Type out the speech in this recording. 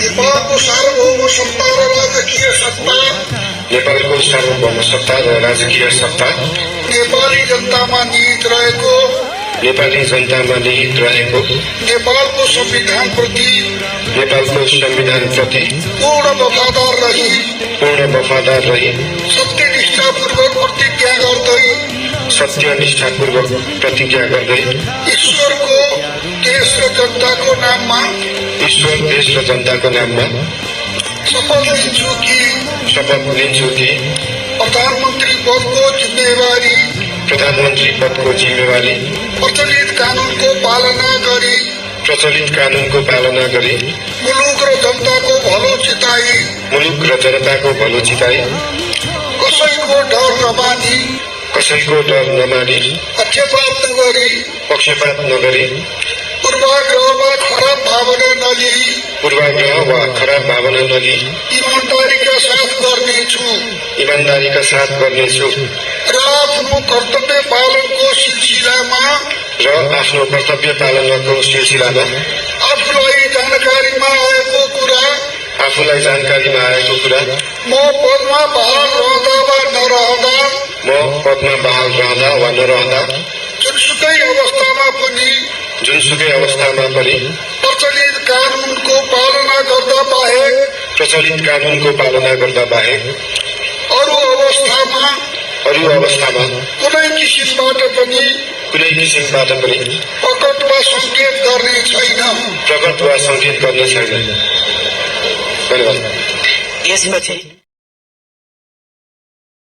नेपालको सार्वभौम सत्ता र राजकीय सत्ता नेपालको सार्वभौम सत्ता र राजकीय सत्ता नेपाली जनतामा निहित रहेको नेपालको संविधानप्रति पूर्ण वफादार रही सत्यनिष्ठापूर्वक प्रतिज्ञा गर्दै ईश्वर देश र जनताको नाममा शपथ लिन्छु कि प्रधानमन्त्री पदको जिम्मेवारी प्रचलित कानूनको पालना गरी मुलुक र जनताको भलो चिताई कसैको डर नमानी पक्षपात नगरी पूर्वाग्रह वा खराब भावना नलिई ईमानदारीका साथ गर्नेछु र आफ्नो कर्तव्य पालनको सिलसिलामा आफूलाई जानकारीमा आएको कुरा म पदमा बहाल रहँदा वा नरहँदा जुनसुकै अवस्थामा पनि प्रचलित कानूनको पालना गर्दा बाहेक अरू अवस्थामा कुनै किसिमबाट पनि प्रकट वा संकेत गर्ने छैन। धन्यवाद। यसपछि